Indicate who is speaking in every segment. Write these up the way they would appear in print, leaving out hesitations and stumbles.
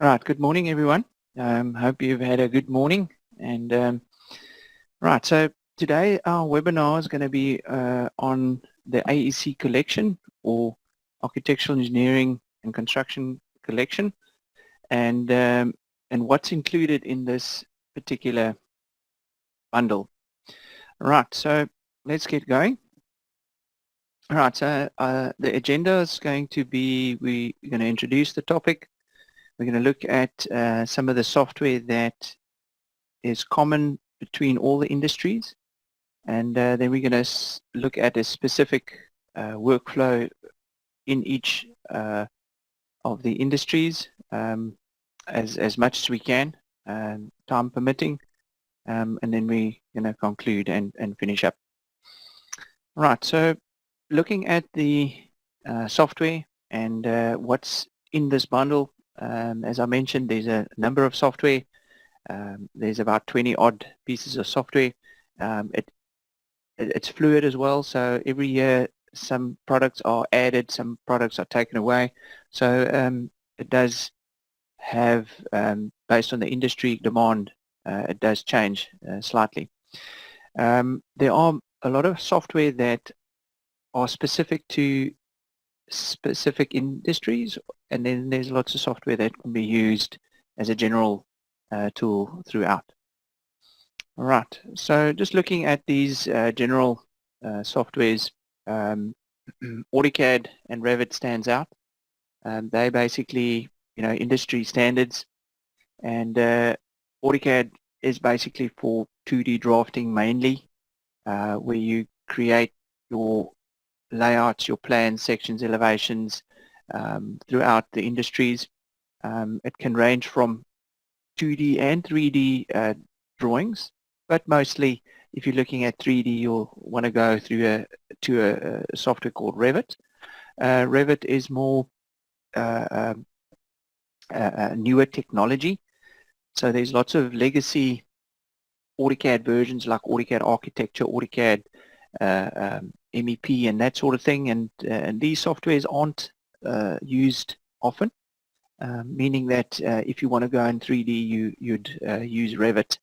Speaker 1: Right, good morning everyone. Hope you've had a good morning. And right, so today our webinar is going to be on the AEC collection, or Architectural Engineering and Construction collection, and what's included in this particular bundle. Right, so let's get going. All right, so the agenda is going to be, we're going to introduce the topic. We're going to look at some of the software that is common between all the industries, and then we're going to look at a specific workflow in each of the industries, as much as we can, time permitting, and then we're going to conclude and finish up. Right, so looking at the software and what's in this bundle, as I mentioned, there's a number of software. There's about 20 odd pieces of software. It's fluid as well, so every year some products are added, some products are taken away. So it does have, based on the industry demand, it does change slightly. There are a lot of software that are specific to specific industries, and then there's lots of software that can be used as a general tool throughout. All right, so just looking at these general softwares, AutoCAD and Revit stands out. They basically, industry standards, and AutoCAD is basically for 2D drafting mainly, where you create your layouts, your plans, sections, elevations throughout the industries. It can range from 2D and 3D drawings, but mostly if you're looking at 3D, you'll want to go through to a software called Revit. Revit is more newer technology, so there's lots of legacy AutoCAD versions like AutoCAD Architecture, AutoCAD MEP, and that sort of thing, and these softwares aren't used often. Meaning that if you want to go in 3D, you'd use Revit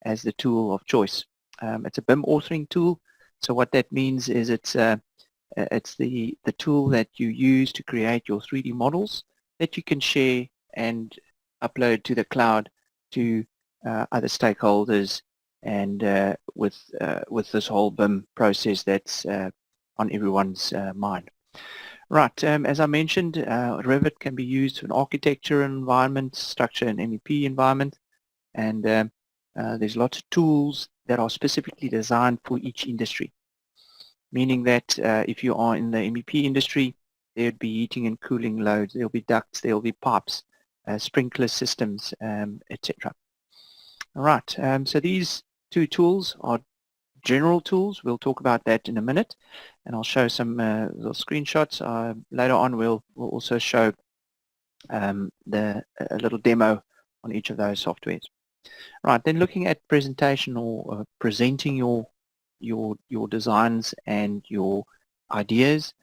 Speaker 1: as the tool of choice. It's a BIM authoring tool, so what that means is it's the tool that you use to create your 3D models that you can share and upload to the cloud to other stakeholders, and with this whole BIM process that's on everyone's mind. Right, as I mentioned, Revit can be used in architecture environment, structure and MEP environment, and there's lots of tools that are specifically designed for each industry, meaning that if you are in the MEP industry, there would be heating and cooling loads, there will be ducts, there will be pipes, sprinkler systems, etc. All right, so these two tools are general tools. We'll talk about that in a minute, and I'll show some little screenshots. Later on, we'll also show a little demo on each of those softwares. Right, then looking at presentation, or presenting your designs and your ideas,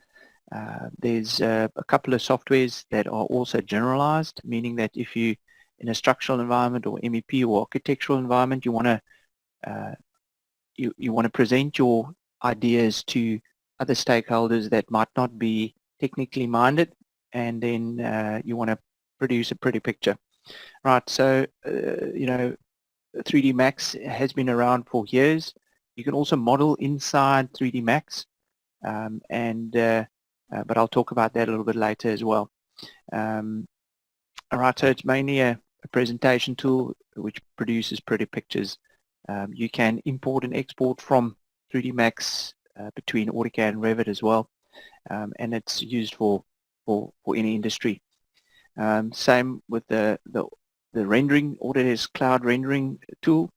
Speaker 1: there's a couple of softwares that are also generalized, meaning that if you in a structural environment or MEP or architectural environment, you want to you want to present your ideas to other stakeholders that might not be technically minded, and then you want to produce a pretty picture. Right, so 3D Max has been around for years. You can also model inside 3D Max, but I'll talk about that a little bit later as well. All right, so it's mainly a presentation tool which produces pretty pictures. You can import and export from 3D Max between AutoCAD and Revit as well, and it's used for any industry. Same with the rendering, Autodesk Cloud Rendering tool.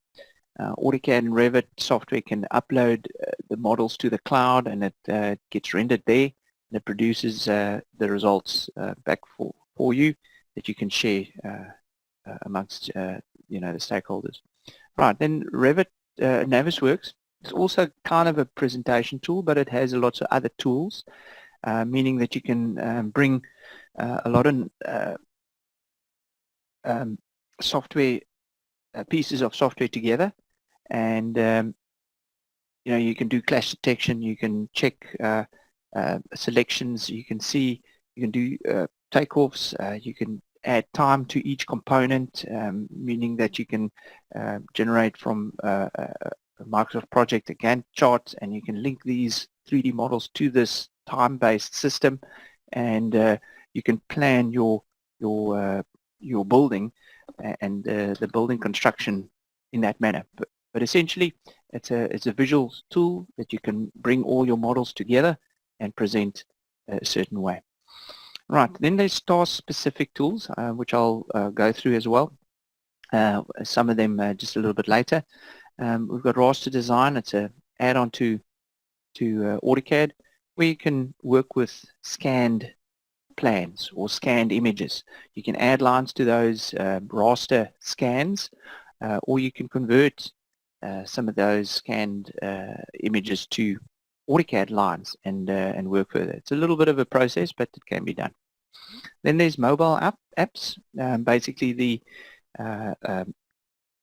Speaker 1: AutoCAD and Revit software can upload the models to the cloud, and it gets rendered there, and it produces the results back for you that you can share amongst the stakeholders. Right, then Revit Navisworks is also kind of a presentation tool, but it has lots of other tools, meaning that you can bring a lot of software pieces of software together, and you can do clash detection, you can check selections, you can do takeoffs, you can add time to each component, meaning that you can generate from a Microsoft project a Gantt chart, and you can link these 3D models to this time-based system, and you can plan your building and the building construction in that manner. But essentially, it's a visual tool that you can bring all your models together and present a certain way. Right, then there's task-specific tools, which I'll go through as well. Some of them just a little bit later. We've got raster design. It's an add-on to AutoCAD, where you can work with scanned plans or scanned images. You can add lines to those raster scans, or you can convert some of those scanned images to AutoCAD lines and work further. It's a little bit of a process, but it can be done. Then there's mobile apps. Basically,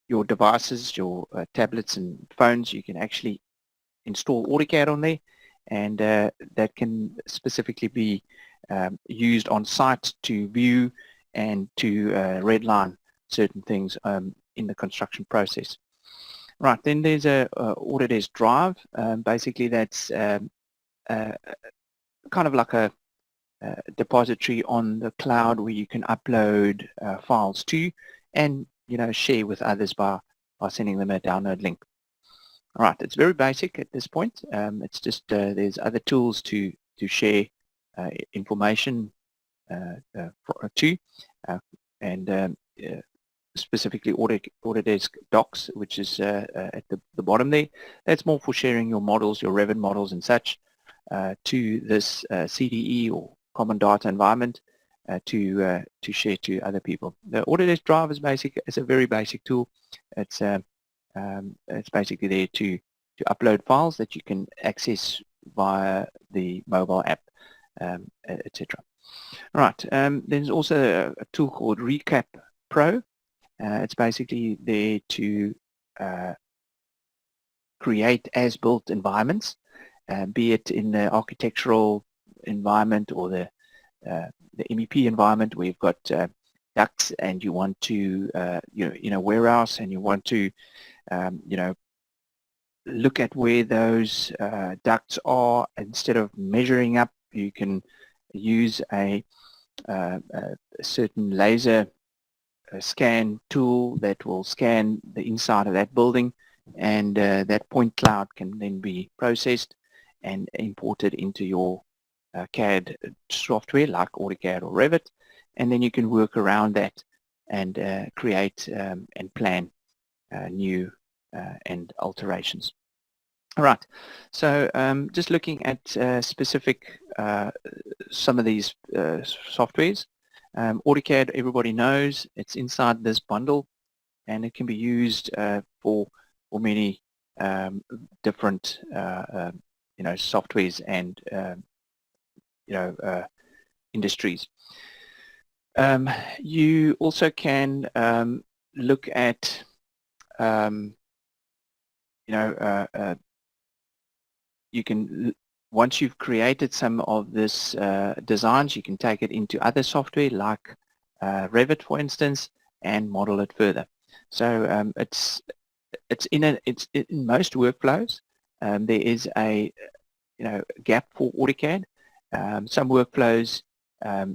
Speaker 1: your devices, your tablets and phones, you can actually install AutoCAD on there, and that can specifically be used on site to view and to redline certain things in the construction process. Right, then there's a Autodesk Drive. Basically, that's kind of like a depository on the cloud where you can upload files to and share with others by sending them a download link. All right, it's very basic at this point. It's just there's other tools to share information to, and specifically Autodesk Docs, which is at the bottom there. That's more for sharing your models, your Revit models and such, to this CDE or Common Data Environment to share to other people. The Autodesk Drive is a very basic tool. It's basically there to upload files that you can access via the mobile app, etc. All right, there's also a tool called Recap Pro. It's basically there to create as-built environments, be it in the architectural environment or the MEP environment where you've got ducts and you want to, in a warehouse, and you want to, look at where those ducts are. Instead of measuring up, you can use a certain laser scan tool that will scan the inside of that building, and that point cloud can then be processed and imported into your CAD software like AutoCAD or Revit, and then you can work around that and create and plan new and alterations. All right, so just looking at specific some of these softwares. AutoCAD, everybody knows, it's inside this bundle, and it can be used for many different softwares and industries. You also can look at you can, once you've created some of this designs, you can take it into other software like Revit, for instance, and model it further. So it's in most workflows. There is a gap for AutoCAD. Some workflows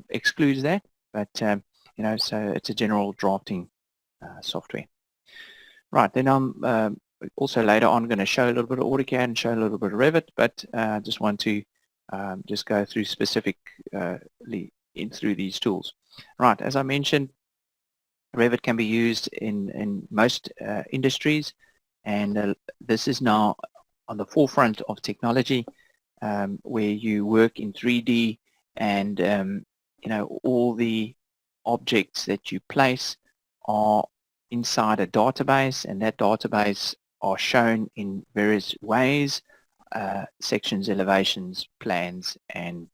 Speaker 1: excludes that, but so it's a general drafting software. Right, then I'm also later on going to show a little bit of AutoCAD and show a little bit of Revit, but I just want to just go through specifically through these tools. Right, as I mentioned, Revit can be used in most industries, and this is now on the forefront of technology, where you work in 3D, and all the objects that you place are inside a database, and that database are shown in various ways, sections, elevations, plans, and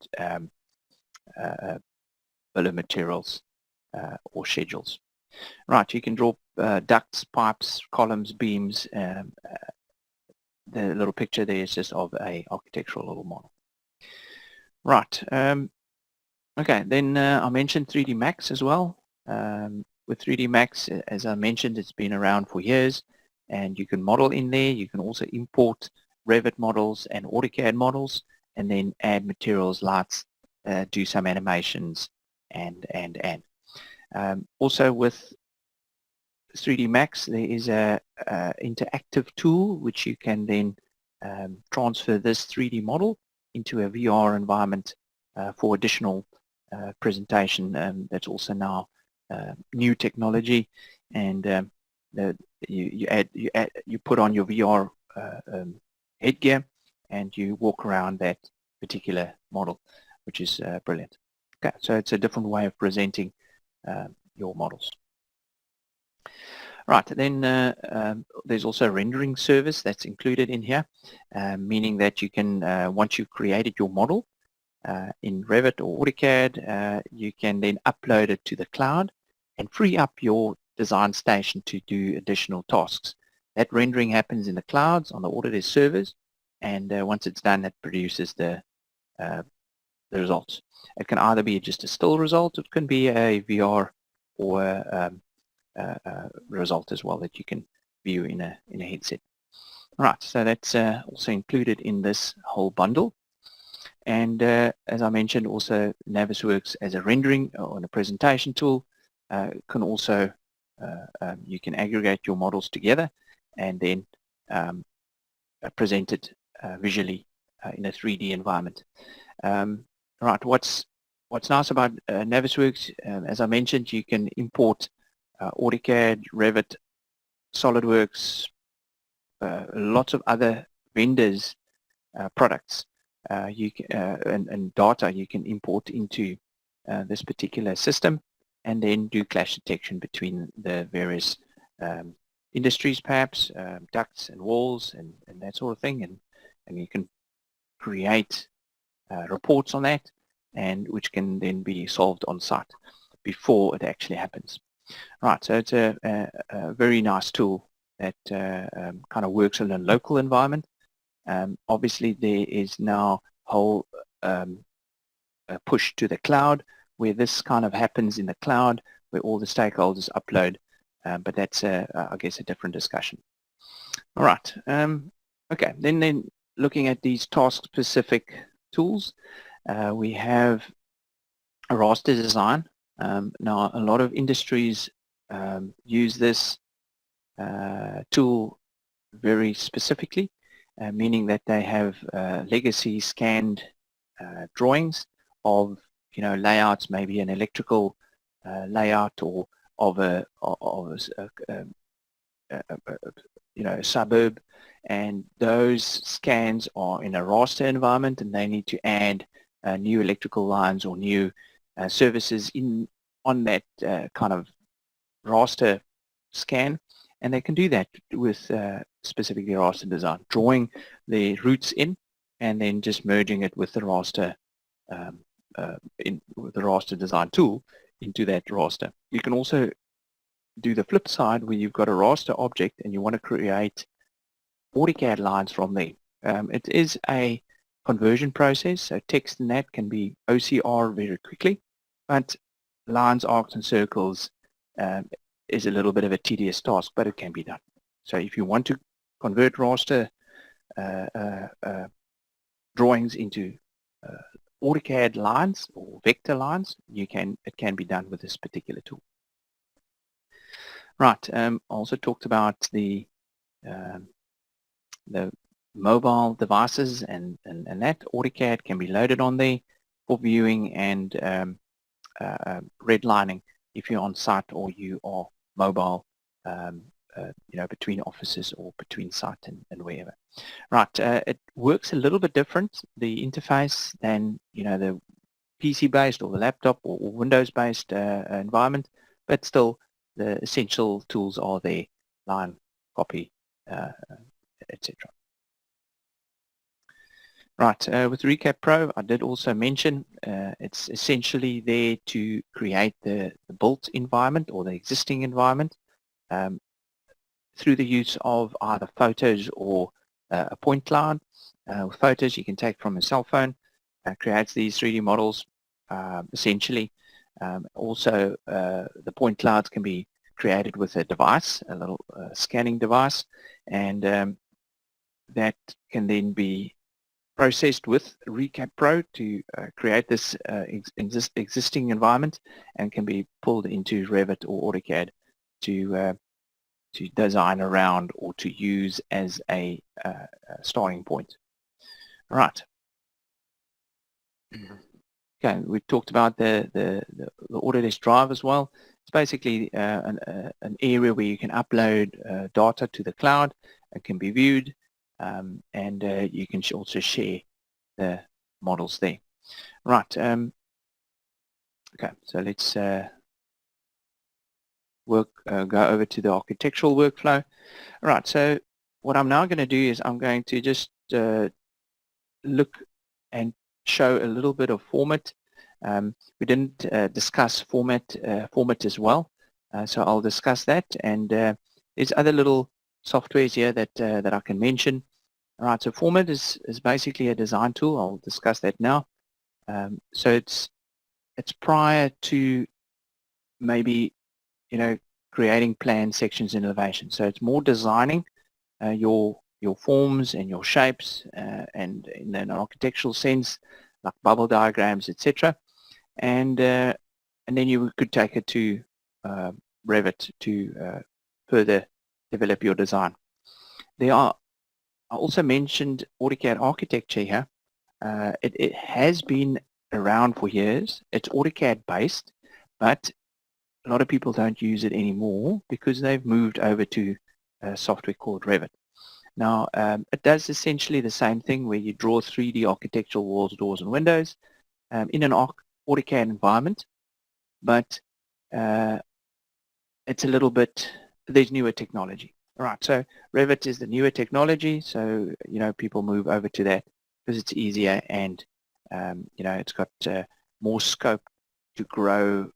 Speaker 1: bill of materials or schedules. Right, you can draw ducts, pipes, columns, beams. The little picture there is just of a architectural little model. Right, okay, then I mentioned 3D Max as well. With 3D Max, as I mentioned, it's been around for years, and you can model in there. You can also import Revit models and AutoCAD models, and then add materials, lights, do some animations, and. Also with 3D Max, there is a interactive tool which you can then transfer this 3D model into a VR environment for additional presentation. That's also now new technology, and you put on your VR headgear and you walk around that particular model, which is brilliant. Okay, so it's a different way of presenting your models. Right, then there's also a rendering service that's included in here, meaning that you can, once you've created your model in Revit or AutoCAD, you can then upload it to the cloud and free up your design station to do additional tasks. That rendering happens in the clouds on the Autodesk servers, and once it's done, it produces the results. It can either be just a still result, it can be a VR or result as well that you can view in a headset. All right, so that's also included in this whole bundle. And as I mentioned, also Navisworks as a rendering or a presentation tool can also, you can aggregate your models together and then present it visually in a 3D environment. Right, what's nice about Navisworks, as I mentioned, you can import AutoCAD, Revit, SolidWorks, lots of other vendors' products and data you can import into this particular system, and then do clash detection between the various industries, perhaps, ducts and walls and that sort of thing, and you can create reports on that, and which can then be solved on site before it actually happens. Right, so it's a very nice tool that kind of works in a local environment. Obviously, there is now a whole push to the cloud, where this kind of happens in the cloud, where all the stakeholders upload, but that's, I guess, a different discussion. All right, okay, then looking at these task-specific tools, we have a raster design. Now, a lot of industries use this tool very specifically, meaning that they have legacy scanned drawings of, layouts, maybe an electrical layout or of a suburb, and those scans are in a raster environment, and they need to add new electrical lines or new services on that kind of raster scan, and they can do that with specifically raster design, drawing the roots in and then just merging it with the raster with the raster design tool into that raster. You can also do the flip side, where you've got a raster object and you want to create AutoCAD lines from there. It is a conversion process, so text and that can be OCR very quickly, but lines, arcs, and circles is a little bit of a tedious task, but it can be done. So if you want to convert raster drawings into AutoCAD lines or vector lines, it can be done with this particular tool. Right, I also talked about the mobile devices and that AutoCAD can be loaded on there for viewing and redlining if you're on site or you are mobile, between offices or between site and wherever. Right, it works a little bit different, the interface, than the PC-based or the laptop or Windows-based environment, but still the essential tools are there: line, copy, etc. Right, with Recap Pro, I did also mention it's essentially there to create the built environment or the existing environment through the use of either photos or a point cloud. With photos you can take from a cell phone, creates these 3D models essentially. Also, the point clouds can be created with a device, a little scanning device, and that can then be processed with Recap Pro to create this existing environment, and can be pulled into Revit or AutoCAD to design around or to use as a starting point. Right. Okay, we've talked about the Autodesk Drive as well. It's basically an area where you can upload data to the cloud. It can be viewed, and you can also share the models there. Right. Okay, so let's go over to the architectural workflow. All right, so what I'm now going to do is I'm going to just look and show a little bit of format. We didn't discuss format as well, so I'll discuss that. And there's other little softwares here that that I can mention. All right, so format is basically a design tool. I'll discuss that now. So it's prior to maybe creating plan sections and elevation. So it's more designing your forms and your shapes, and in an architectural sense, like bubble diagrams, etc. And then you could take it to Revit to further develop your design. I also mentioned AutoCAD architecture here. It has been around for years. It's AutoCAD based, but a lot of people don't use it anymore because they've moved over to a software called Revit. Now, it does essentially the same thing where you draw 3D architectural walls, doors, and windows in an AutoCAD environment, but it's a little bit, there's newer technology. All right, so Revit is the newer technology, so people move over to that because it's easier, and it's got more scope to grow,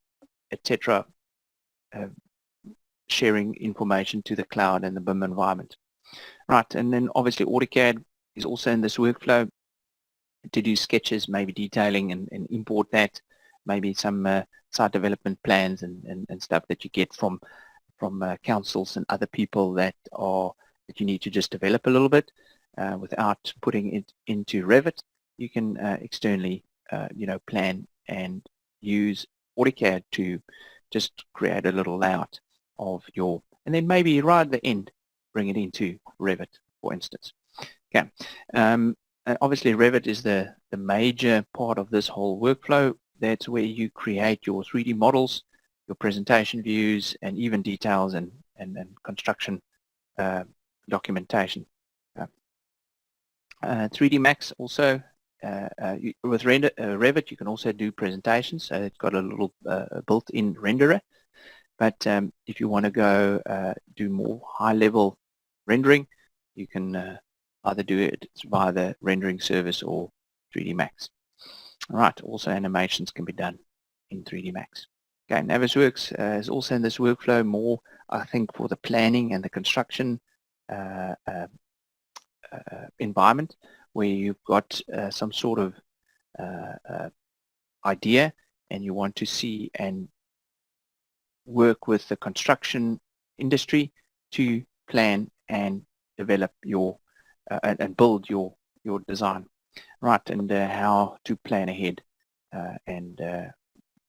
Speaker 1: etc. Sharing information to the cloud and the BIM environment. Right, and then obviously AutoCAD is also in this workflow to do sketches, maybe detailing, and import that, maybe some site development plans and stuff that you get from councils and other people that you need to just develop a little bit without putting it into Revit. You can externally plan and use AutoCAD to just create a little layout of your, and then maybe right at the end bring it into Revit, for instance. Okay. Obviously Revit is the major part of this whole workflow. That's where you create your 3D models, your presentation views, and even details and construction documentation. 3D Max also, with Revit you can also do presentations, so it's got a little built-in renderer. But if you want to go do more high-level rendering, you can either do it via the rendering service or 3D Max. All right, also animations can be done in 3D Max. Okay, Navisworks is also in this workflow more, I think, for the planning and the construction environment, where you've got some sort of idea and you want to see and work with the construction industry to plan and develop your and build your design, right, and how to plan ahead and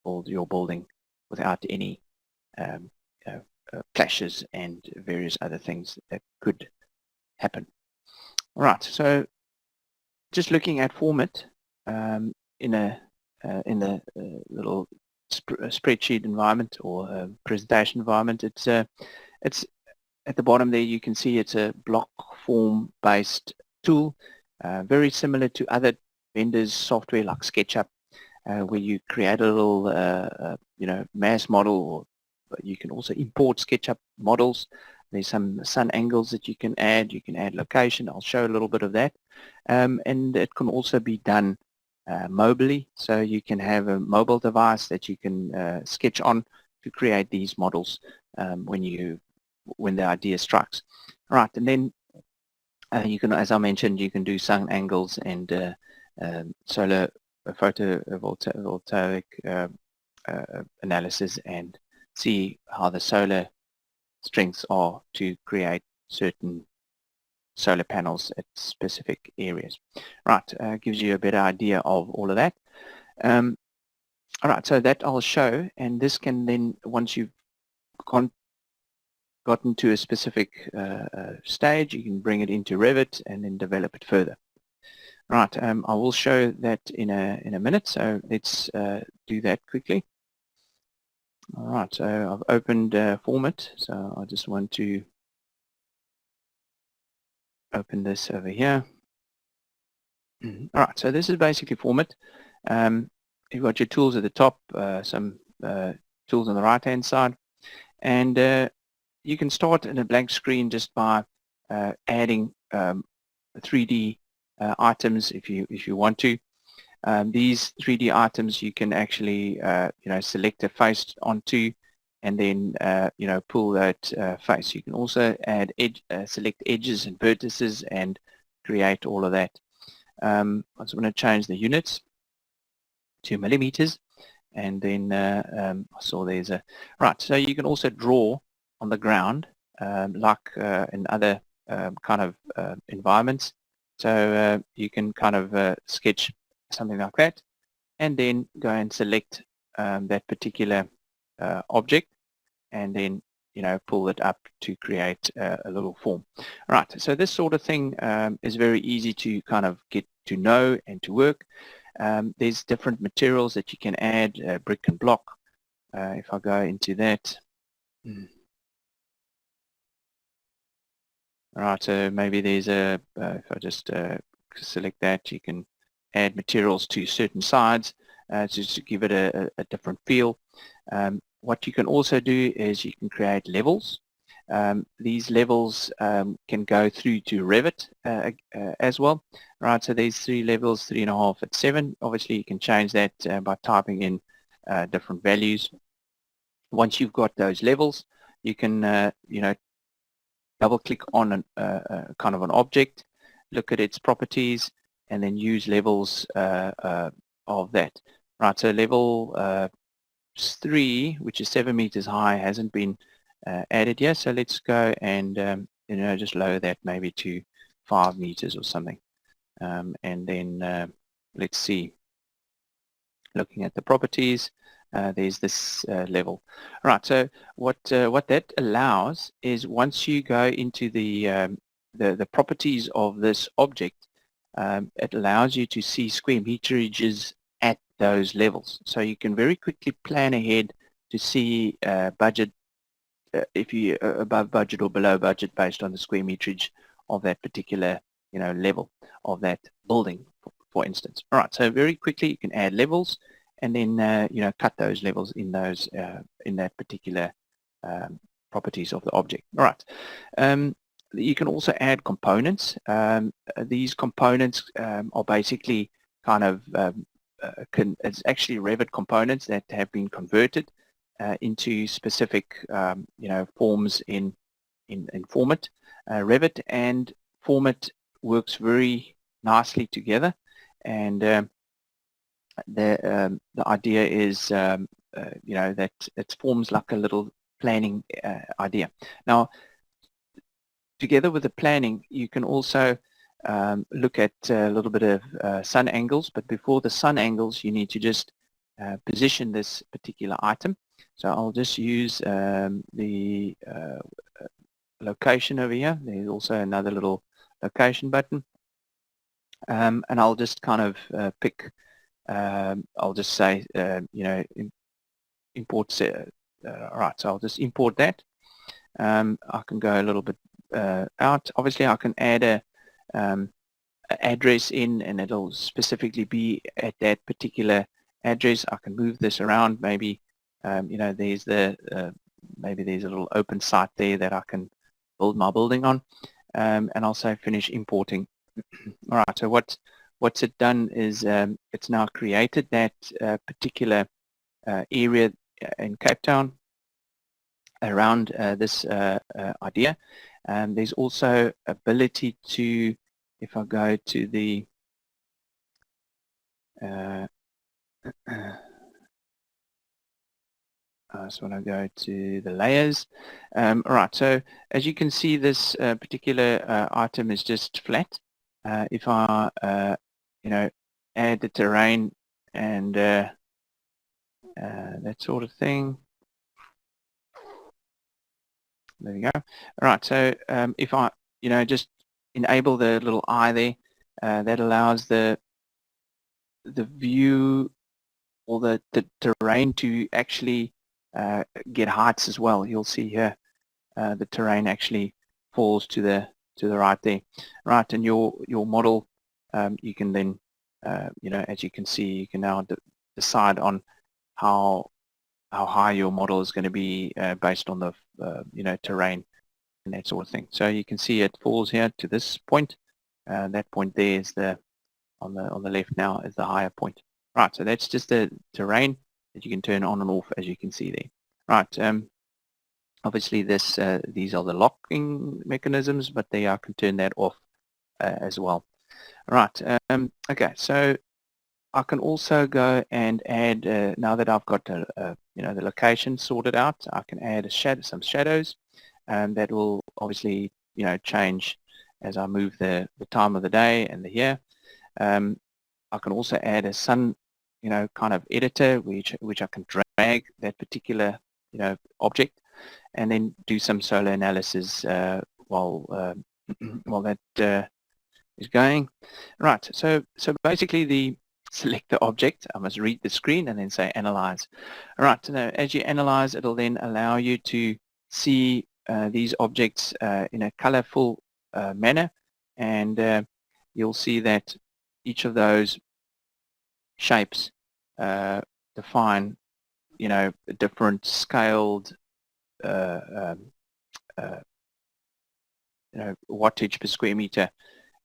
Speaker 1: build your building without any clashes and various other things that could happen. All right, so just looking at format in the little spreadsheet environment or presentation environment, it's at the bottom there you can see it's a block form based tool, very similar to other vendors software like SketchUp, where you create a little mass model, or you can also import SketchUp models. There's some sun angles that you can add location. I'll show a little bit of that. and it can also be done mobily, so you can have a mobile device that you can sketch on to create these models when the idea strikes. Right, and then you can, as I mentioned, you can do sun angles and solar photovoltaic analysis and see how the solar strengths are to create certain solar panels at specific areas. Right, gives you a better idea of all of that. All right, so that I'll show, and this can then, once you've gotten to a specific stage, you can bring it into Revit and then develop it further. Right, I will show that in a minute, so let's do that quickly. All right, so I've opened Format, so I just want to open this over here. All right, so this is basically Format. You've got your tools at the top, some tools on the right-hand side, and you can start in a blank screen just by adding 3D items if you want to. These 3D items you can actually select a face onto, and then pull that face. You can also add select edges and vertices and create all of that. I just want to change the units to millimeters, and then I saw there's a right. So you can also draw on the ground like in other kind of environments. So you can kind of sketch something like that, and then go and select that particular object, and then pull it up to create a little form. Right, so this sort of thing is very easy to kind of get to know and to work. There's different materials that you can add, brick and block. If I go into that, all right, so maybe there's a, if I just select that, you can add materials to certain sides just to give it a different feel. What you can also do is you can create levels. These levels can go through to Revit as well. Right, so there's 3 levels, 3.5 at 7. Obviously you can change that by typing in different values. Once you've got those levels, you can double click on kind of an object, look at its properties, and then use levels of that. Right, so level 3, which is 7 meters high, hasn't been added yet. So let's go and just lower that maybe to 5 meters or something, and then let's see. Looking at the properties, there's this level. Right. So what that allows is once you go into the properties of this object, it allows you to see square meterages at those levels. So you can very quickly plan ahead to see budget, if you're above budget or below budget based on the square meterage of that particular level of that building, for instance. All right, so very quickly you can add levels and then cut those levels in those in that particular properties of the object. All right. You can also add components. These components are basically kind of it's actually Revit components that have been converted into specific forms in Format. Revit and Format works very nicely together, and the idea is that it forms like a little planning idea. Now, together with the planning, you can also look at a little bit of sun angles, but before the sun angles, you need to just position this particular item. So I'll just use the location over here. There's also another little location button, and I'll just kind of pick, I'll just say, import, right, so I'll just import that. I can go a little bit out. Obviously, I can add a address in, and it'll specifically be at that particular address. I can move this around. Maybe there's maybe there's a little open site there that I can build my building on, and I'll say finish importing. All right, so what's it done is it's now created that particular area in Cape Town around this idea. There's also ability to, if I go to the so when I go to the layers, all right, so as you can see, this particular item is just flat. If I, add the terrain and that sort of thing, there we go. All right, so if I, just enable the little eye there, that allows the view or the terrain to actually get heights as well. You'll see here the terrain actually falls to the right there, right? And your model, you can then, as you can see, you can now decide on how high your model is going to be based on the terrain and that sort of thing. So you can see it falls here to this point. That point there is the on the left now is the higher point. Right, so that's just the terrain that you can turn on and off, as you can see there. Right, obviously these are the locking mechanisms, but I can turn that off as well. Right, okay, so I can also go and add, now that I've got the location sorted out, I can add some shadows, and that will obviously change as I move the time of the day and the year. I can also add a sun kind of editor which I can drag that particular object and then do some solar analysis while that is going. Right, so basically select the object, I must read the screen and then say analyze. All right, so as you analyze, it'll then allow you to see these objects in a colorful manner, and you'll see that each of those shapes define different scaled wattage per square meter,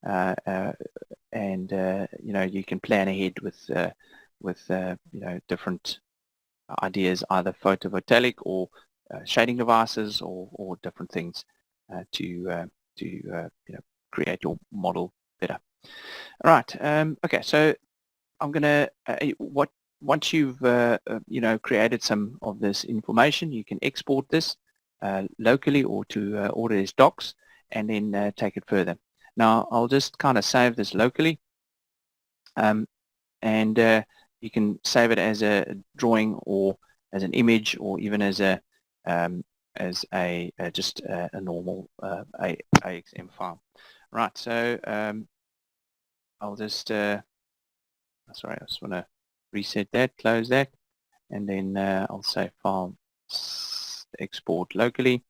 Speaker 1: and you can plan ahead with different ideas, either photovoltaic or shading devices or different things to create your model better. All right. Okay. So I'm gonna once you've created some of this information, you can export this locally or to Autodesk docs, and then take it further. Now I'll just kind of save this locally, and you can save it as a drawing or as an image or even as a just a normal AXM file. Right, so I'll just sorry, I just want to reset that, close that, and then I'll say file export locally,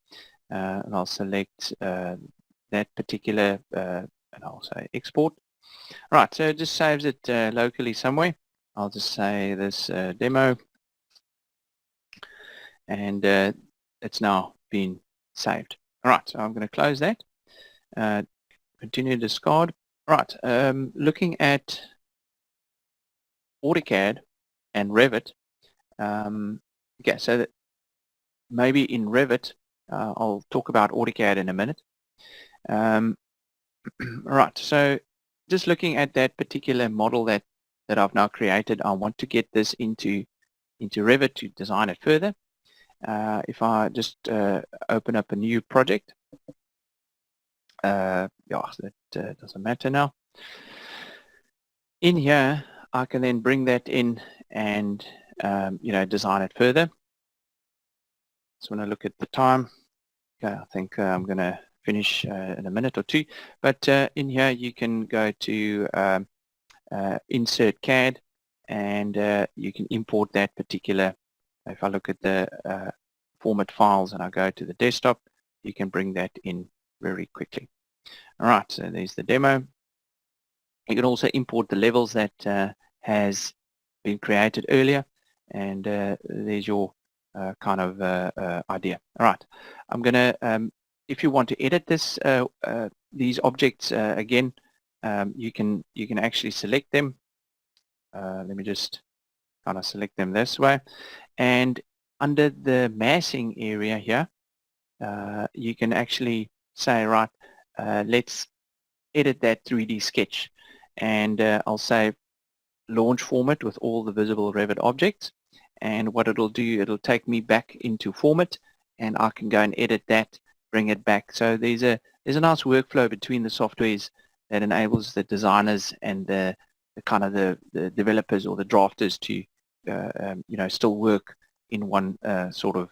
Speaker 1: and I'll select that particular and I'll say export. Right, so it just saves it locally somewhere. I'll just say this demo, and it's now been saved. All right, so I'm going to close that. Continue to discard. Right, looking at AutoCAD and Revit. Okay, so that maybe in Revit, I'll talk about AutoCAD in a minute. All right, so just looking at that particular model that I've now created, I want to get this into Revit to design it further. If I just open up a new project, yeah, that doesn't matter now. In here, I can then bring that in and design it further. So when I look at the time, okay, I think I'm going to finish in a minute or two. But in here, you can go to insert CAD, and you can import that particular. If I look at the format files and I go to the desktop, you can bring that in very quickly. All right, so there's the demo. You can also import the levels that has been created earlier, and there's your kind of idea. All right, I'm gonna, if you want to edit this, these objects again, you can actually select them. Let me just kind of select them this way, and under the massing area here, you can actually say, right, let's edit that 3D sketch, and I'll say launch format with all the visible Revit objects, and what it'll do, it'll take me back into format, and I can go and edit that, bring it back. So there's a nice workflow between the softwares that enables the designers and the kind of the developers or the drafters to still work in one sort of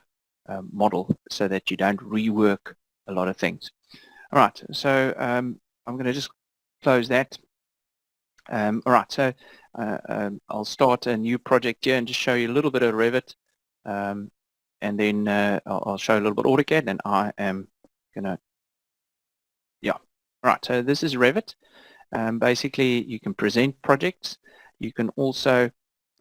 Speaker 1: model, so that you don't rework a lot of things. All right, so I'm going to just close that. All right, so I'll start a new project here and just show you a little bit of Revit, and then I'll show you a little bit of AutoCAD, and I am gonna, yeah. Right, so this is Revit. Basically, you can present projects. You can also,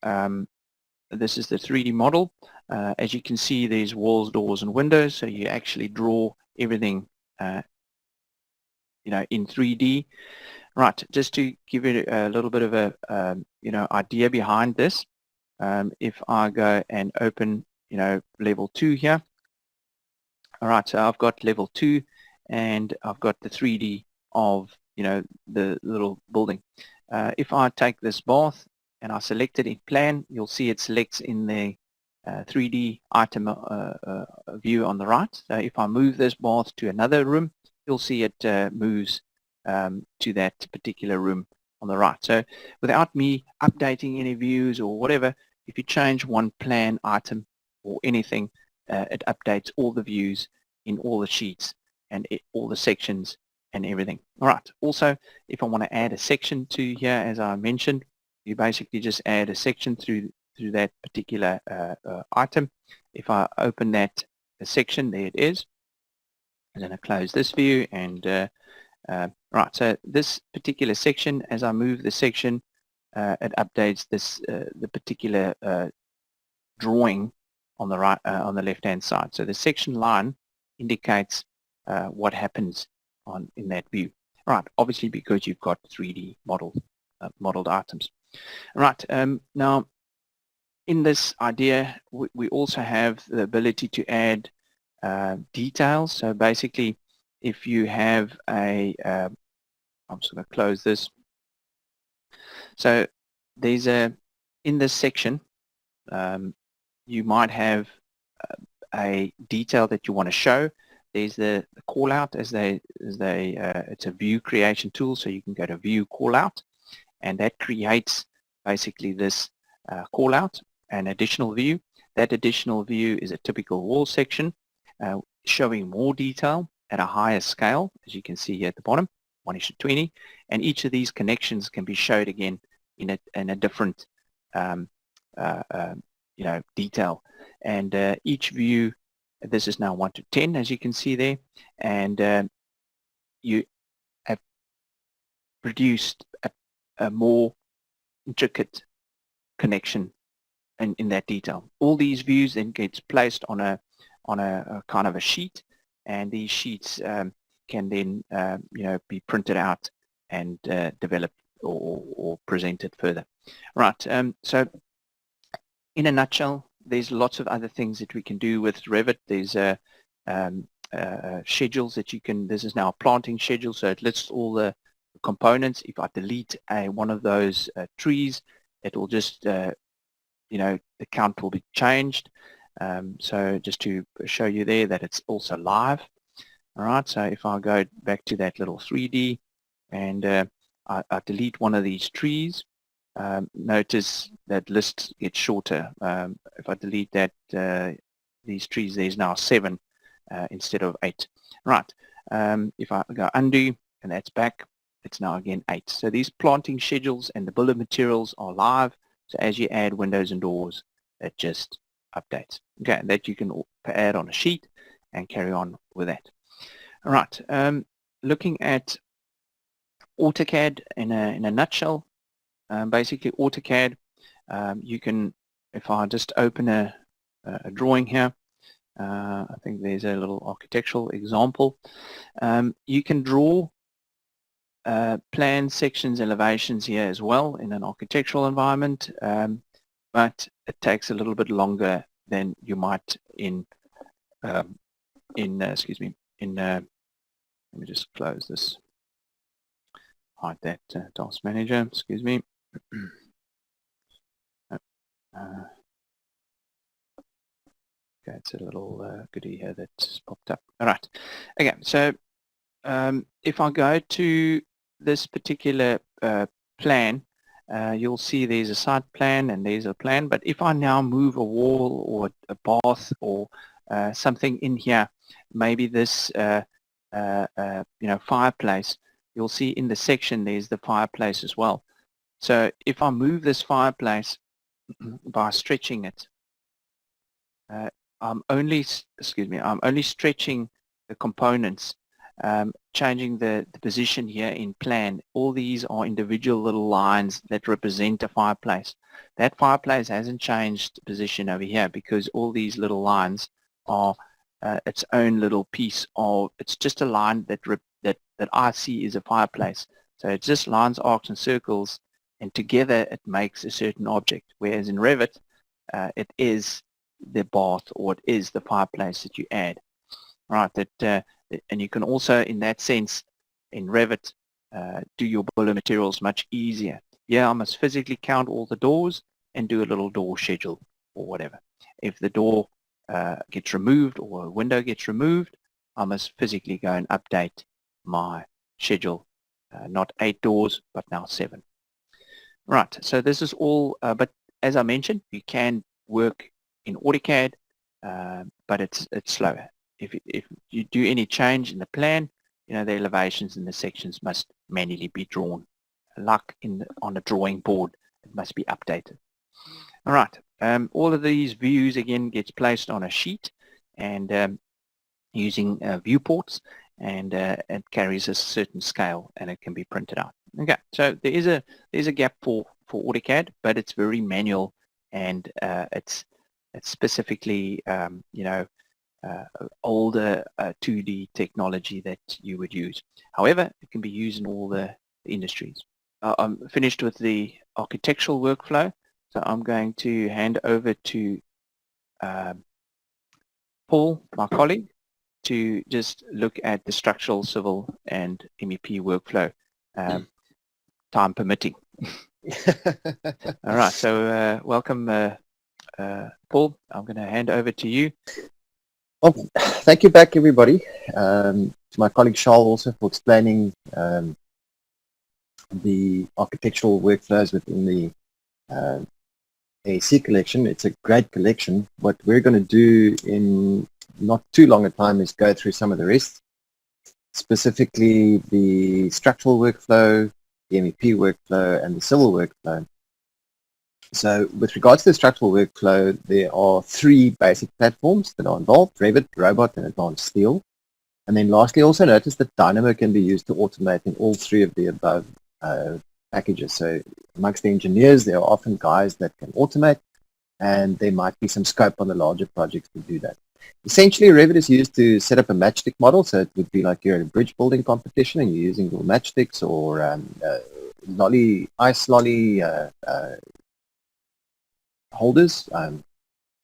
Speaker 1: this is the 3D model. As you can see, there's walls, doors, and windows, so you actually draw everything, in 3D. Right, just to give you a little bit of a idea behind this, if I go and open level 2 here, all right, so I've got level 2 and I've got the 3D of the little building. If I take this bath and I select it in plan, you'll see it selects in the 3D item view on the right. So if I move this bath to another room, you'll see it moves to that particular room on the right. So without me updating any views or whatever, if you change one plan item or anything, it updates all the views in all the sheets and all the sections and everything. All right. Also, if I want to add a section to here, as I mentioned, you basically just add a section through that particular item. If I open that section, there it is. I'm going to close this view, and right, so this particular section, as I move the section, it updates this the particular drawing on the right, on the left-hand side. So the section line indicates what happens in that view. Right, obviously because you've got 3D modeled items. Right, now in this idea, we also have the ability to add details. So basically, if you have a, I'm just going to close this. So there's in this section, you might have a detail that you want to show. There's the call out it's a view creation tool, so you can go to view call out, and that creates basically this call out, an additional view. That additional view is a typical wall section showing more detail at a higher scale, as you can see here at the bottom, 1:20, and each of these connections can be showed again in a different detail. And each view, this is now 1:10, as you can see there, and you have produced a more intricate connection in that detail. All these views then gets placed on a kind of a sheet, and these sheets can then be printed out and developed or presented further. Right, so in a nutshell, there's lots of other things that we can do with Revit. There's schedules that you can, this is now a planting schedule, so it lists all the components. If I delete one of those trees, it will just, the count will be changed. So just to show you there that it's also live. All right, so if I go back to that little 3D and I delete one of these trees, notice that list gets shorter. If I delete that these trees, there's now 7 instead of 8. Right, if I go undo and that's back, it's now again 8. So these planting schedules and the bill of materials are live. So as you add windows and doors, it just updates. Okay, that you can add on a sheet and carry on with that. All right, looking at AutoCAD in a nutshell, basically AutoCAD, you can, if I just open a drawing here, I think there's a little architectural example, you can draw plan sections, elevations here as well in an architectural environment, but it takes a little bit longer than you might excuse me, let me just close this, hide that task manager, excuse me. Okay, it's a little goodie here that's popped up. All right, okay, so if I go to this particular plan, you'll see there's a site plan and there's a plan, but if I now move a wall or a bath or something in here, maybe this fireplace, you'll see in the section there's the fireplace as well. So if I move this fireplace by stretching it, I'm only stretching the components, changing the position here in plan. All these are individual little lines that represent a fireplace. That fireplace hasn't changed position over here because all these little lines are its own little piece of, it's just a line that I see is a fireplace. So it's just lines, arcs and circles, and together it makes a certain object. Whereas in Revit, it is the bath or it is the fireplace that you add. Right, and you can also, in that sense, in Revit, do your bill of materials much easier. Yeah, I must physically count all the doors and do a little door schedule or whatever. If the door gets removed or a window gets removed, I must physically go and update my schedule. Not 8 doors, but now 7. Right, so this is all, but as I mentioned, you can work in AutoCAD, but it's slower. If you do any change in the plan, the elevations and the sections must manually be drawn. Like on a drawing board, it must be updated. All right, all of these views again gets placed on a sheet and using viewports, and it carries a certain scale and it can be printed out. Okay, so there's a gap for AutoCAD, but it's very manual, and it's specifically older 2D technology that you would use. However, it can be used in all the industries. I'm finished with the architectural workflow, so I'm going to hand over to Paul, my colleague, to just look at the structural, civil, and MEP workflow, time permitting. All right, so welcome, Paul. I'm going to hand over to you.
Speaker 2: Well, thank you back, everybody. To my colleague Charles also for explaining the architectural workflows within the AEC collection. It's a great collection. What we're going to do in not too long a time is go through some of the rest, specifically the structural workflow, the MEP workflow, and the civil workflow. So with regards to the structural workflow, there are 3 basic platforms that are involved: Revit, Robot, and Advanced Steel. And then lastly, also notice that Dynamo can be used to automate in all 3 of the above packages. So amongst the engineers, there are often guys that can automate, and there might be some scope on the larger projects to do that. Essentially, Revit is used to set up a matchstick model. So it would be like you're at a bridge building competition and you're using your matchsticks or ice lolly holders,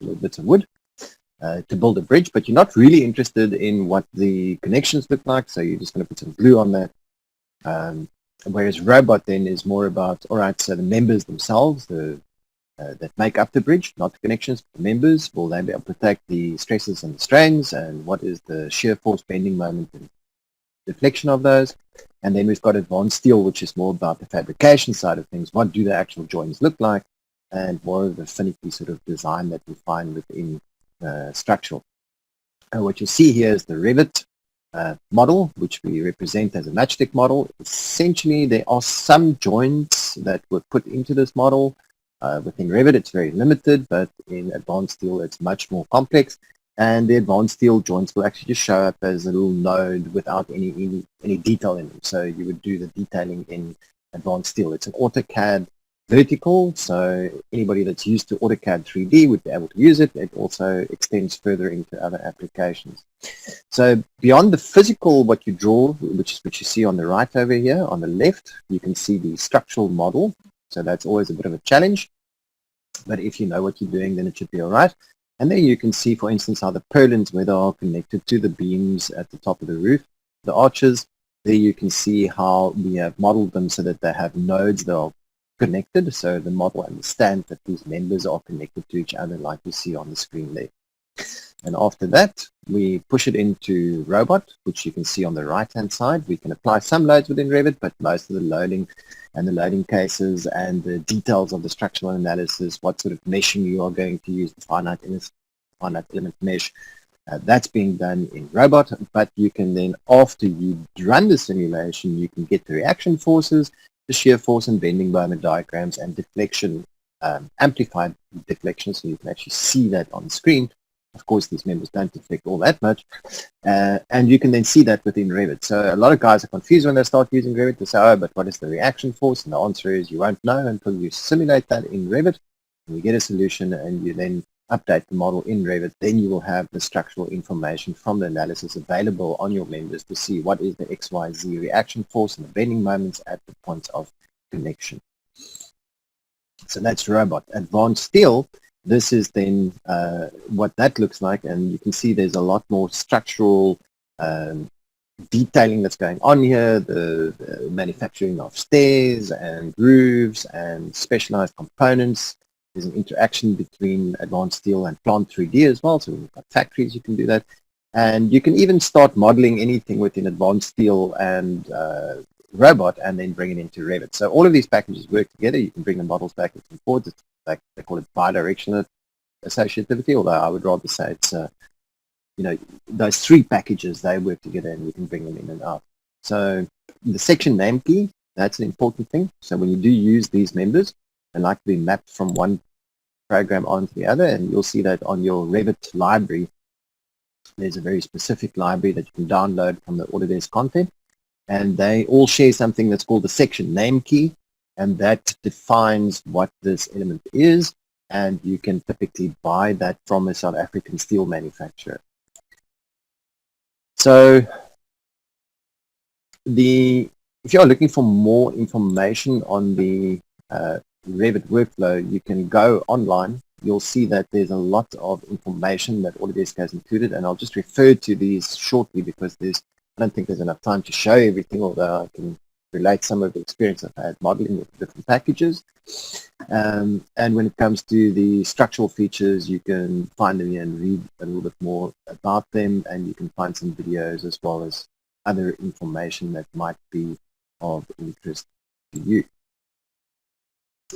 Speaker 2: little bits of wood to build a bridge, but you're not really interested in what the connections look like, so you're just going to put some glue on that. Whereas Robot then is more about, all right, so the members themselves, that make up the bridge, not the connections, the members, will they be able to take the stresses and the strains, and what is the shear force, bending moment, and deflection of those. And then we've got Advanced Steel, which is more about the fabrication side of things. What do the actual joints look like? And more of the finicky sort of design that we find within structural. And what you see here is the Revit model, which we represent as a matchstick model. Essentially, there are some joints that were put into this model. Within Revit, it's very limited, but in Advanced Steel, it's much more complex. And the Advanced Steel joints will actually just show up as a little node without any detail in them. So you would do the detailing in Advanced Steel. It's an AutoCAD vertical, so anybody that's used to AutoCAD 3D would be able to use it. It also extends further into other applications. So beyond the physical, what you draw, which is what you see on the right over here, on the left, you can see the structural model. So that's always a bit of a challenge. But if you know what you're doing, then it should be all right. And then you can see, for instance, how the purlins, where they are connected to the beams at the top of the roof, the arches. There you can see how we have modeled them so that they have nodes that are connected. So the model understands that these members are connected to each other, like you see on the screen there. And after that, we push it into Robot, which you can see on the right-hand side. We can apply some loads within Revit, but most of the loading and the loading cases and the details of the structural analysis, what sort of meshing you are going to use, the finite element mesh, that's being done in Robot. But you can then, after you run the simulation, you can get the reaction forces, the shear force and bending moment diagrams, and deflection, amplified deflection, so you can actually see that on the screen. Of course, these members don't deflect all that much, and you can then see that within Revit. So a lot of guys are confused when they start using Revit. They say, oh, but what is the reaction force? And the answer is you won't know until you simulate that in Revit, and you get a solution, and you then update the model in Revit. Then you will have the structural information from the analysis available on your members to see what is the XYZ reaction force and the bending moments at the points of connection. So that's Robot. Advanced Steel, this is then what that looks like, and you can see there's a lot more structural detailing that's going on here, the manufacturing of stairs and roofs and specialized components. There's an interaction between Advanced Steel and Plant 3D as well, so we've got factories, you can do that. And you can even start modeling anything within Advanced Steel and Robot and then bring it into Revit. So all of these packages work together. You can bring the models back and forth. It's like they call it bidirectional associativity, although I would rather say it's, you know, those three packages, they work together and you can bring them in and out. So the section name key, that's an important thing. So when you do use these members, they like to be mapped from one program onto the other, and you'll see that on your Revit library, there's a very specific library that you can download from the Autodesk content, and they all share something that's called the section name key, and that defines what this element is, and you can typically buy that from a South African steel manufacturer. So if you're looking for more information on the Revit workflow, you can go online. You'll see that there's a lot of information that Autodesk has included, and I'll just refer to these shortly because I don't think there's enough time to show everything, although I can relate some of the experience I've had modeling with different packages. And when it comes to the structural features, you can find them here and read a little bit more about them, and you can find some videos as well as other information that might be of interest to you.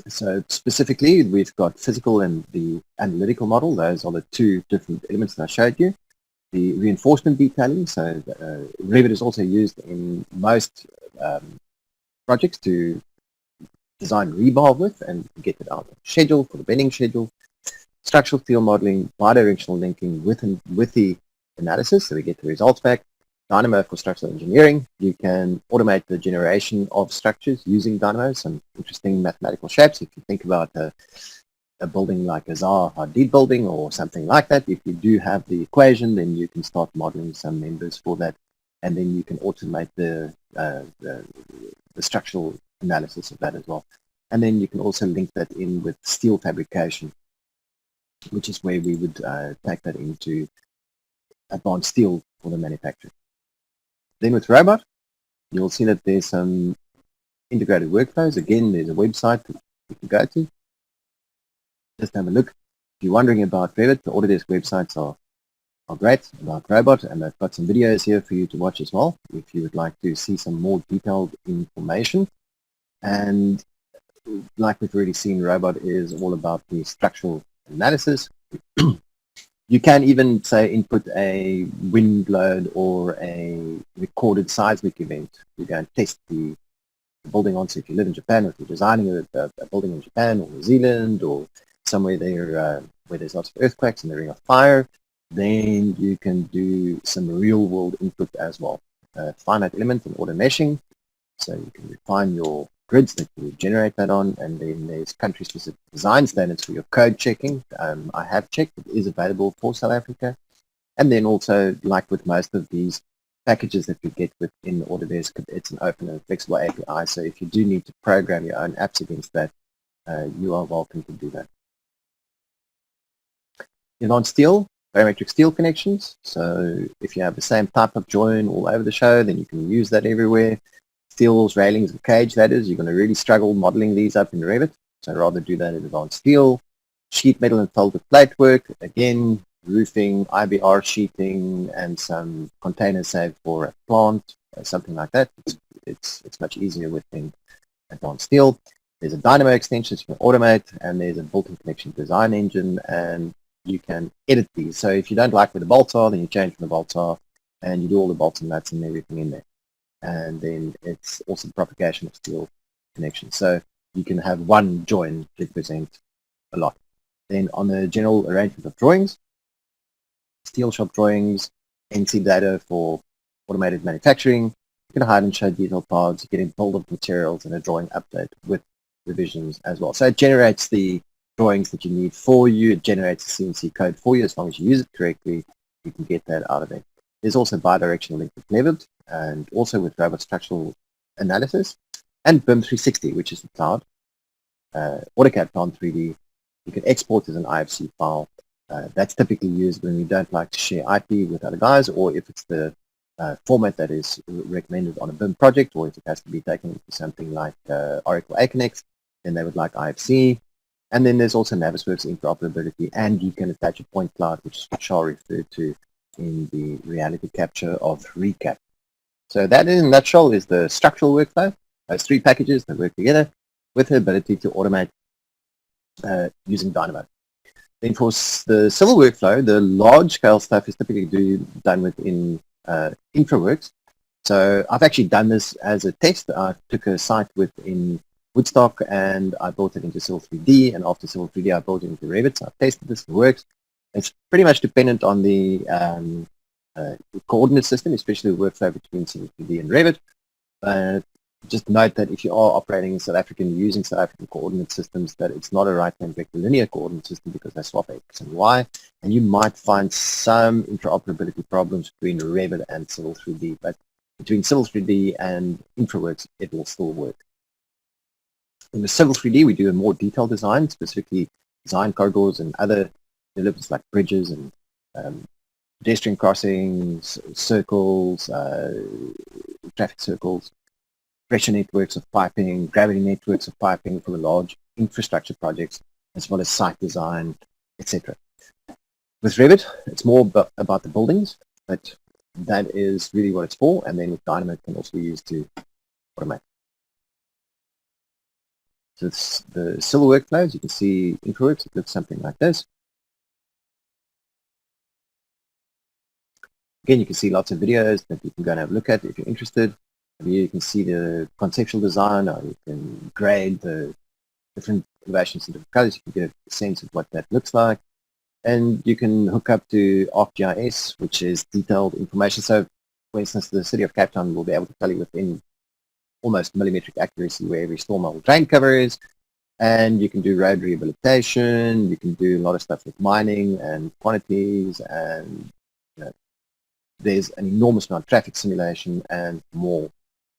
Speaker 2: So specifically, we've got physical and the analytical model. Those are the two different elements that I showed you. The reinforcement detailing, so Revit is also used in most projects to design rebar with and get it out of schedule for the bending schedule. Structural steel modeling, bidirectional linking with the analysis, so we get the results back. Dynamo for structural engineering. You can automate the generation of structures using Dynamo, some interesting mathematical shapes. If you think about a building like a Zaha Hadid building or something like that, if you do have the equation, then you can start modeling some members for that, and then you can automate the structural analysis of that as well. And then you can also link that in with steel fabrication, which is where we would take that into Advanced Steel for the manufacturing. Then with Robot, you'll see that there's some integrated workflows. Again, there's a website that you can go to. Just have a look. If you're wondering about Revit, the Autodesk websites are great about Robot, and they've got some videos here for you to watch as well if you would like to see some more detailed information. And like we've already seen, Robot is all about the structural analysis. You can even, say, input a wind load or a recorded seismic event. You go and test the building on, so if you live in Japan, or if you're designing a building in Japan or New Zealand or somewhere there where there's lots of earthquakes and the ring of fire, then you can do some real-world input as well. Finite element and auto meshing, so you can refine your grids that you generate that on, and then there's country-specific design standards for your code checking. I have checked; it is available for South Africa. And then also, like with most of these packages that you get within Autodesk, it's an open and flexible API. So if you do need to program your own apps against that, you are welcome to do that. Advanced steel, parametric steel connections. So if you have the same type of join all over the show, then you can use that everywhere. Steels, railings, and cage ladders, you're going to really struggle modeling these up in Revit. So I'd rather do that in advanced steel. Sheet metal and folded plate work, again, roofing, IBR sheeting, and some containers saved for a plant, something like that. It's much easier within advanced steel. There's a Dynamo extension you can automate, and there's a built-in connection design engine, and you can edit these. So if you don't like where the bolts are, then you change from the bolts are, and you do all the bolts and nuts and everything in there. And then it's also the propagation of steel connections. So you can have one join represent a lot. Then on the general arrangement of drawings, steel shop drawings, NC data for automated manufacturing, you can hide and show detailed parts, you get a build of materials and a drawing update with revisions as well. So it generates the drawings that you need for you, it generates the CNC code for you. As long as you use it correctly, you can get that out of it. There's also bidirectional link with Revit, and also with Robot Structural Analysis, and BIM 360, which is the cloud. AutoCAD Plant 3D, you can export as an IFC file. That's typically used when we don't like to share IP with other guys, or if it's the format that is recommended on a BIM project, or if it has to be taken into something like Oracle Aconex, then they would like IFC. And then there's also Navisworks interoperability, and you can attach a point cloud, which is what Shah referred to in the reality capture of Recap. So that in a nutshell is the structural workflow. Those three packages that work together with the ability to automate using Dynamo. Then for the civil workflow, the large-scale stuff is typically done within InfraWorks. So I've actually done this as a test. I took a site within Woodstock and I built it into Civil 3D, and after Civil 3D I built it into Revit. So I've tested this, it works. It's pretty much dependent on the coordinate system, especially the workflow between Civil 3D and Revit. Just note that if you are operating in South Africa and using South African coordinate systems, that it's not a right-hand vector linear coordinate system because they swap X and Y, and you might find some interoperability problems between Revit and Civil 3D, but between Civil 3D and InfraWorks, it will still work. In the Civil 3D, we do a more detailed design, specifically design corridors and other deliverables like bridges and pedestrian crossings, circles, traffic circles, pressure networks of piping, gravity networks of piping for the large infrastructure projects, as well as site design, etc. With Revit, it's more about the buildings, but that is really what it's for, and then with Dynamo it can also be used to automate. So it's the civil workflows, you can see InfraWorks, it looks something like this. Again, you can see lots of videos that you can go and have a look at if you're interested. Here you can see the conceptual design, or you can grade the different elevations and different colors. You can get a sense of what that looks like. And you can hook up to ArcGIS, which is detailed information. So, for instance, the City of Cape Town will be able to tell you within almost millimetric accuracy where every storm model drain cover is. And you can do road rehabilitation. You can do a lot of stuff with mining and quantities, and there's an enormous amount of traffic simulation and more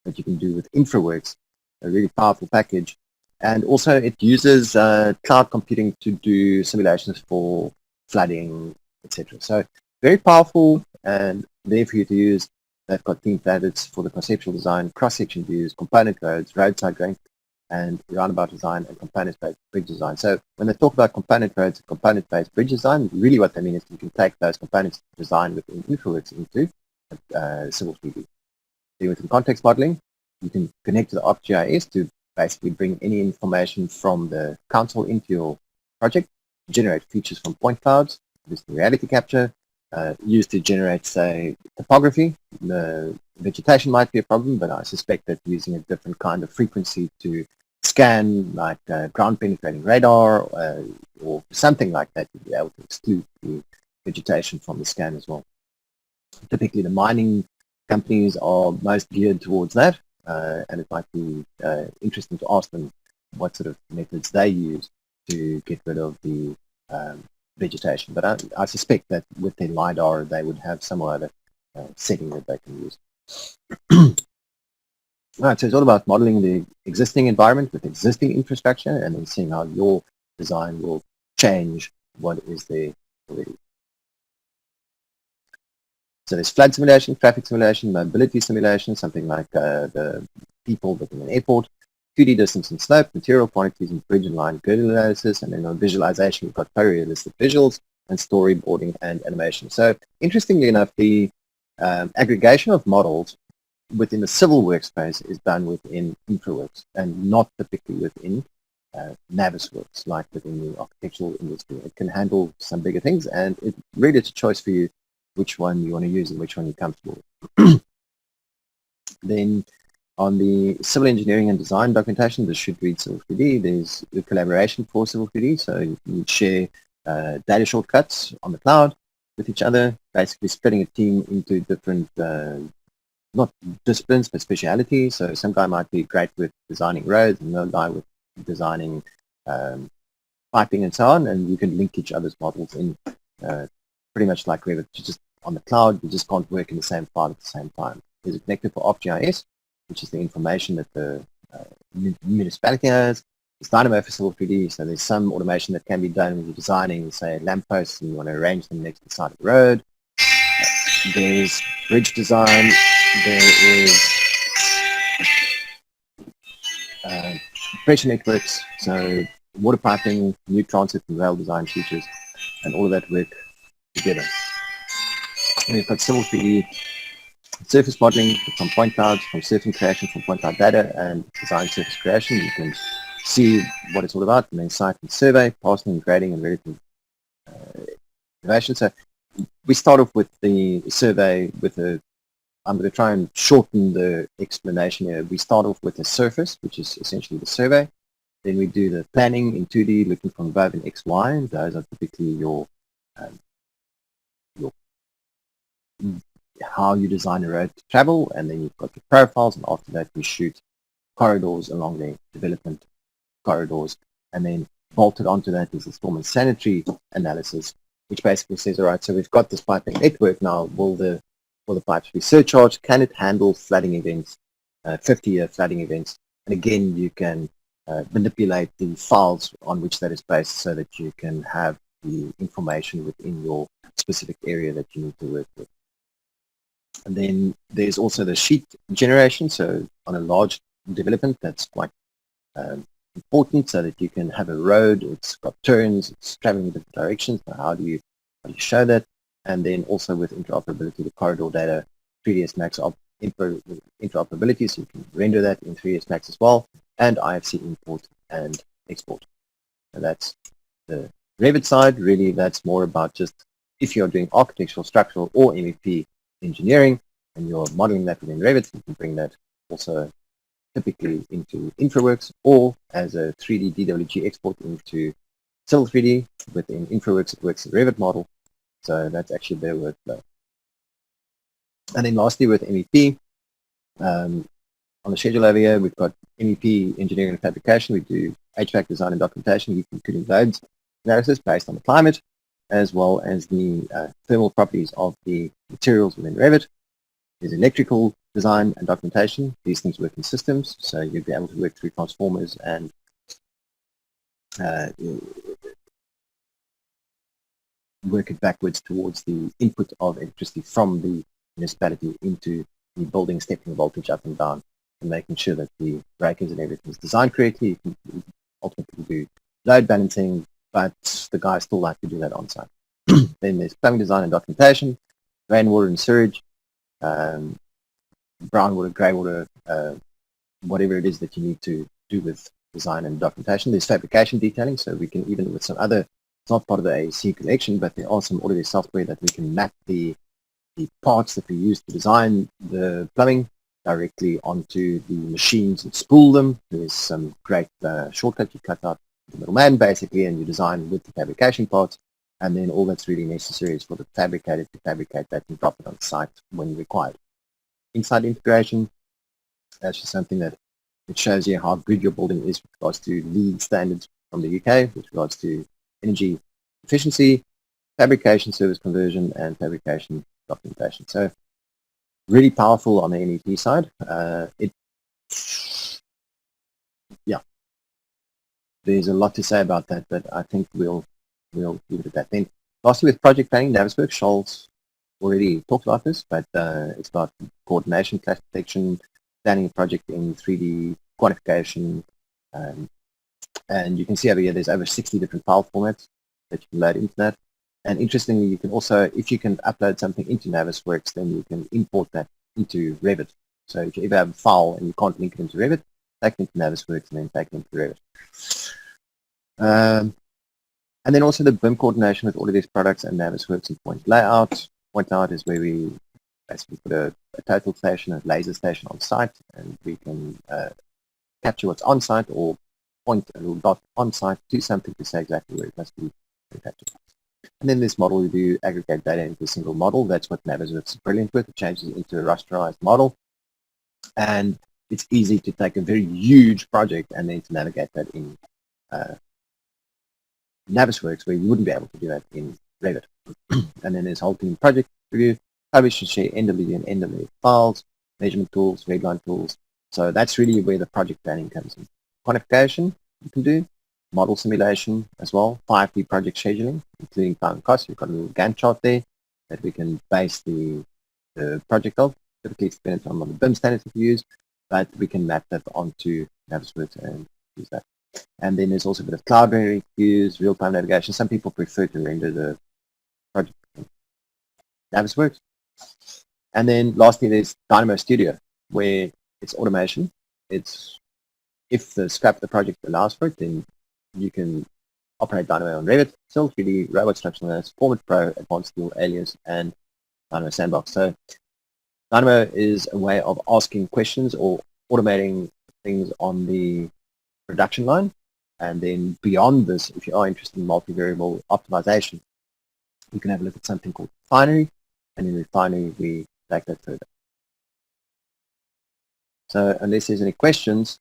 Speaker 2: that you can do with InfraWorks, a really powerful package. And also it uses cloud computing to do simulations for flooding, etc. So very powerful and there for you to use. They've got theme standards for the conceptual design, cross-section views, component codes, roadside going, and roundabout design and component-based bridge design. So when they talk about component codes and component-based bridge design, really what they mean is you can take those components designed within InfraWorks into Civil 3D. Within context modeling, you can connect to the ArcGIS to basically bring any information from the console into your project, generate features from point clouds, use the reality capture, used to generate, say, topography. The vegetation might be a problem, but I suspect that using a different kind of frequency to scan, like ground penetrating radar or something like that, you'll be able to exclude the vegetation from the scan as well. Typically, the mining companies are most geared towards that. and it might be interesting to ask them what sort of methods they use to get rid of the vegetation. But I suspect that with their LiDAR, they would have some other setting that they can use. Right, so it's all about modeling the existing environment with existing infrastructure and then seeing how your design will change what is there already. So there's flood simulation, traffic simulation, mobility simulation, something like the people within an airport, 2D distance and slope, material quantities and bridge and line grid analysis, and then on visualization we've got photorealistic visuals and storyboarding and animation. So interestingly enough, the aggregation of models within the civil workspace is done within InfraWorks and not typically within Navisworks, like within the architectural industry. It can handle some bigger things, and it really is a choice for you which one you want to use and which one you're comfortable with. Then on the civil engineering and design documentation, this should read Civil 3D. There's the collaboration for Civil 3D, so you can share data shortcuts on the cloud with each other, basically splitting a team into different not disciplines, but specialities. So some guy might be great with designing roads, and another guy with designing piping and so on, and you can link each other's models in pretty much like Revit. Just on the cloud, you just can't work in the same file at the same time. There's a connector for ArcGIS, which is the information that the municipality has. There's Dynamo for Civil 3D, so there's some automation that can be done when you're designing, say, lampposts, and you want to arrange them next to the side of the road. There's bridge design. There is pressure networks, so water piping, new transit and rail design features, and all of that work together. And we've got Civil 3D surface modeling from point clouds, from surfing creation, from point cloud data, and design surface creation. You can see what it's all about, and then site and survey, parsing, grading, and relative innovation. So we start off with the survey with a I'm going to try and shorten the explanation here. We start off with a surface, which is essentially the survey. Then we do the planning in 2D, looking from above in X, Y, and those are typically your how you design a road to travel, and then you've got the profiles, and after that we shoot corridors along the development corridors, and then bolted onto that is the storm and sanitary analysis, which basically says, all right, so we've got this piping network now. Will the pipes be surcharged? Can it handle flooding events, 50-year flooding events? And again, you can manipulate the files on which that is based so that you can have the information within your specific area that you need to work with. And then there's also the sheet generation. So on a large development, that's quite important, so that you can have a road, it's got turns, it's traveling in different directions. So how do you show that? And then also with interoperability, the corridor data, 3ds Max interoperability, so you can render that in 3ds Max as well, and IFC import and export. And that's the Revit side. Really, that's more about just if you're doing architectural, structural, or MEP engineering, and you're modeling that within Revit, you can bring that also typically into InfraWorks, or as a 3D DWG export into Civil 3D. Within InfraWorks, it works in Revit model. So that's actually their workflow. And then lastly, with MEP, on the schedule over here, we've got MEP engineering and fabrication. We do HVAC design and documentation, heat and cooling loads analysis based on the climate, as well as the thermal properties of the materials within Revit. There's electrical design and documentation. These things work in systems, so you'll be able to work through transformers and work it backwards towards the input of electricity from the municipality into the building, stepping the voltage up and down, and making sure that the breakers and everything is designed correctly. You can ultimately do load balancing, but the guys still like to do that on site. Then there's plumbing design and documentation, rainwater and sewage, brown water, grey water, whatever it is that you need to do with design and documentation. There's fabrication detailing, so we can, even with some other, it's not part of the AEC collection, but there are some Autodesk software that we can map the parts that we use to design the plumbing directly onto the machines and spool them. There's some great shortcut. You cut out the middleman basically, and you design with the fabrication parts, and then all that's really necessary is for the fabricator to fabricate that and drop it on site when required. Inside integration, That's just something that it shows you how good your building is with regards to LEED standards from the UK, with regards to energy efficiency, fabrication service conversion, and fabrication documentation. So really powerful on the NET side. Yeah, there's a lot to say about that, but I think we'll leave it at that. Then lastly, with project planning, Navisworks, Charles already talked about this, but it's about coordination, class detection, planning a project in 3D, quantification, and you can see over here there's over 60 different file formats that you can load into that. And interestingly, you can also, if you can upload something into Navisworks, then you can import that into Revit. So if you ever have a file and you can't link it into Revit, take it into Navisworks and then take it into Revit. And then also the BIM coordination with all of these products and Navisworks and point layout. Point layout is where we basically put a total station, a laser station on site, and we can capture what's on site or point a little dot on site to something to say exactly where it must be captured. And then this model, we do aggregate data into a single model. That's what Navisworks is brilliant with. It changes it into a rasterized model. And it's easy to take a very huge project and then to navigate that in Navisworks, where you wouldn't be able to do that in Revit. And then there's whole team project review, publish and share end-of-lead and end-of-lead files, measurement tools, redline tools. So that's really where the project planning comes in. Quantification you can do, model simulation as well, 5D project scheduling, including time and cost. We've got a little Gantt chart there that we can base the project of. Typically it's dependent on the BIM standards that we use, but we can map that onto Navisworks and use that. And then there's also a bit of cloud rendering views, real-time navigation. Some people prefer to render the project in Navisworks. And then lastly, there's Dynamo Studio, where it's automation. It's if the scope of the project allows for it, then you can operate Dynamo on Revit, still 3D, Robot Structural Analysis, Format Pro, Advanced Tool, Alias, and Dynamo Sandbox. So Dynamo is a way of asking questions or automating things on the production line. And then beyond this, if you are interested in multivariable optimization, you can have a look at something called Refinery, and in Refinery we take that further. So unless there's any questions,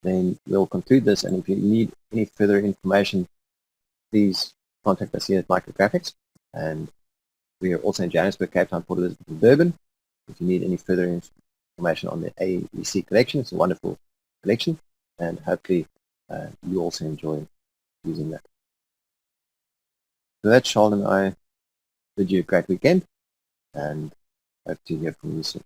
Speaker 2: then we'll conclude this. And if you need any further information, please contact us here at Micrographics. And we are also in Johannesburg, Cape Town, Port Elizabeth, and Durban. If you need any further information on the AEC collection, it's a wonderful collection, and hopefully you also enjoy using that. So that's Charles and I bid you a great weekend, and hope to hear from you soon.